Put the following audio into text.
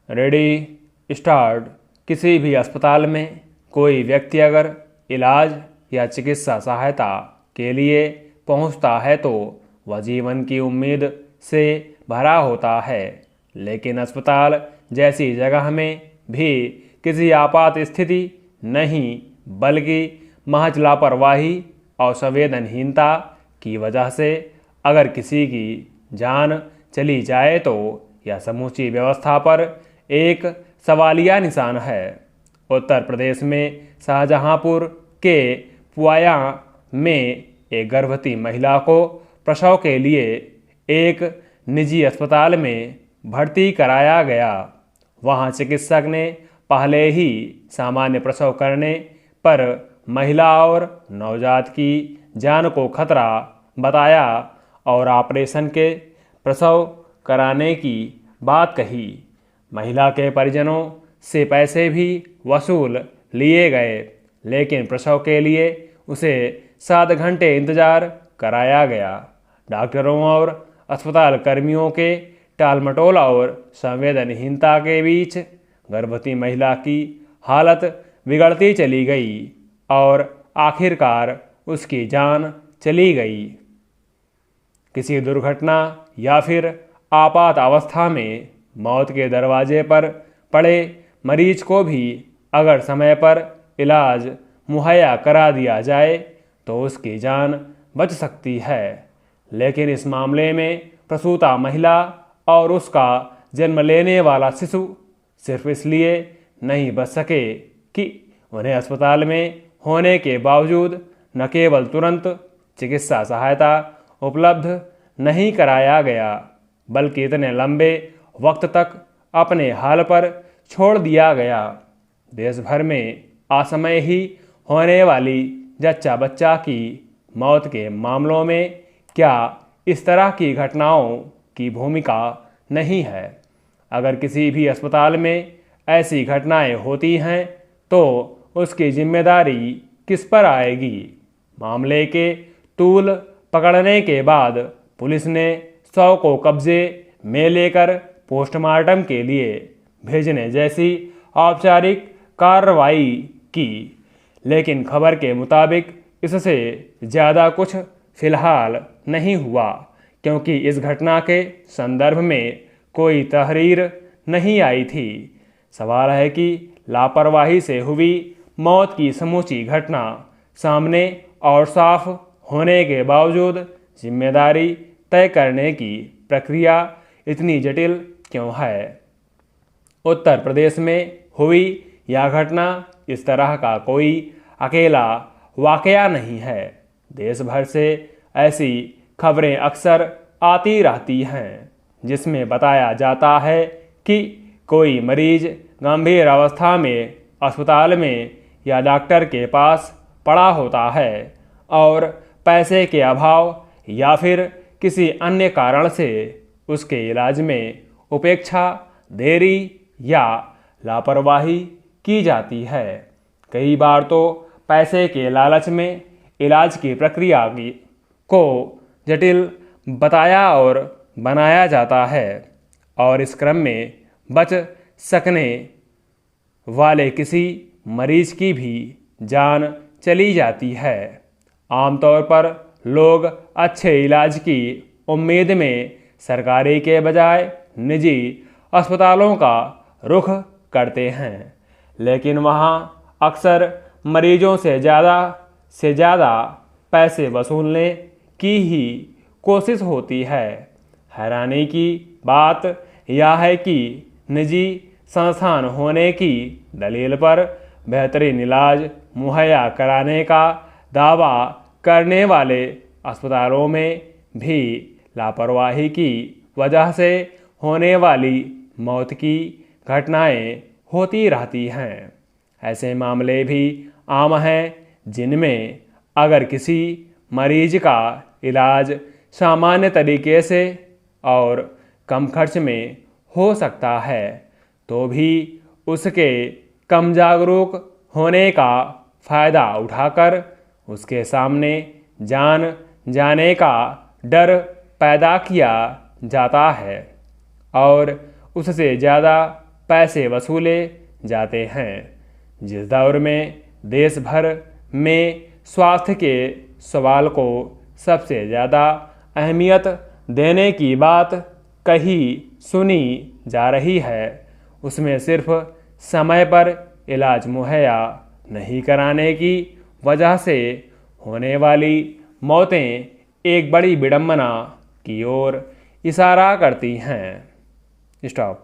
Ready start. किसी भी अस्पताल में कोई व्यक्ति अगर इलाज या चिकित्सा सहायता के लिए पहुंचता है तो वह जीवन की उम्मीद से भरा होता है, लेकिन अस्पताल जैसी जगह में भी किसी आपात स्थिति नहीं बल्कि महज लापरवाही और संवेदनहीनता की वजह से अगर किसी की जान चली जाए तो यह समूची व्यवस्था पर एक सवालिया निशान है। उत्तर प्रदेश में शाहजहांपुर के पुआया में एक गर्भवती महिला को प्रसव के लिए एक निजी अस्पताल में भर्ती कराया गया। वहां चिकित्सक ने पहले ही सामान्य प्रसव करने पर महिला और नवजात की जान को खतरा बताया और ऑपरेशन के प्रसव कराने की बात कही। महिला के परिजनों से पैसे भी वसूल लिए गए, लेकिन प्रसव के लिए उसे 7 घंटे इंतजार कराया गया। डॉक्टरों और अस्पताल कर्मियों के टालमटोल और संवेदनहीनता के बीच गर्भवती महिला की हालत बिगड़ती चली गई और आखिरकार उसकी जान चली गई। किसी दुर्घटना या फिर आपात अवस्था में मौत के दरवाजे पर पड़े मरीज को भी अगर समय पर इलाज मुहैया करा दिया जाए तो उसकी जान बच सकती है, लेकिन इस मामले में प्रसूता महिला और उसका जन्म लेने वाला शिशु सिर्फ इसलिए नहीं बच सके कि उन्हें अस्पताल में होने के बावजूद न केवल तुरंत चिकित्सा सहायता उपलब्ध नहीं कराया गया, बल्कि इतने लंबे वक्त तक अपने हाल पर छोड़ दिया गया। देश भर में असमय ही होने वाली जच्चा बच्चा की मौत के मामलों में क्या इस तरह की घटनाओं की भूमिका नहीं है? अगर किसी भी अस्पताल में ऐसी घटनाएं होती हैं तो उसकी जिम्मेदारी किस पर आएगी? मामले के तूल पकड़ने के बाद पुलिस ने शव को कब्जे में लेकर पोस्टमार्टम के लिए भेजने जैसी औपचारिक कार्रवाई की, लेकिन खबर के मुताबिक इससे ज़्यादा कुछ फिलहाल नहीं हुआ, क्योंकि इस घटना के संदर्भ में कोई तहरीर नहीं आई थी। सवाल है कि लापरवाही से हुई मौत की समूची घटना सामने और साफ होने के बावजूद जिम्मेदारी तय करने की प्रक्रिया इतनी जटिल क्यों है? उत्तर प्रदेश में हुई यह घटना इस तरह का कोई अकेला वाकया नहीं है। देश भर से ऐसी खबरें अक्सर आती रहती हैं जिसमें बताया जाता है कि कोई मरीज गंभीर अवस्था में अस्पताल में या डॉक्टर के पास पड़ा होता है और पैसे के अभाव या फिर किसी अन्य कारण से उसके इलाज में उपेक्षा, देरी या लापरवाही की जाती है। कई बार तो पैसे के लालच में इलाज की प्रक्रिया को जटिल बताया और बनाया जाता है और इस क्रम में बच सकने वाले किसी मरीज की भी जान चली जाती है। आमतौर पर लोग अच्छे इलाज की उम्मीद में सरकारी के बजाय निजी अस्पतालों का रुख करते हैं, लेकिन वहाँ अक्सर मरीजों से ज़्यादा पैसे वसूलने की ही कोशिश होती है। हैरानी की बात यह है कि निजी संस्थान होने की दलील पर बेहतरीन इलाज मुहैया कराने का दावा करने वाले अस्पतालों में भी लापरवाही की वजह से होने वाली मौत की घटनाएं होती रहती हैं। ऐसे मामले भी आम हैं जिनमें अगर किसी मरीज का इलाज सामान्य तरीके से और कम खर्च में हो सकता है तो भी उसके कम जागरूक होने का फ़ायदा उठाकर उसके सामने जान जाने का डर पैदा किया जाता है और उससे ज़्यादा पैसे वसूले जाते हैं। जिस दौर में देश भर में स्वास्थ्य के सवाल को सबसे ज़्यादा अहमियत देने की बात कही सुनी जा रही है, उसमें सिर्फ समय पर इलाज मुहैया नहीं कराने की वजह से होने वाली मौतें एक बड़ी विडंबना की ओर इशारा करती हैं। स्टॉप।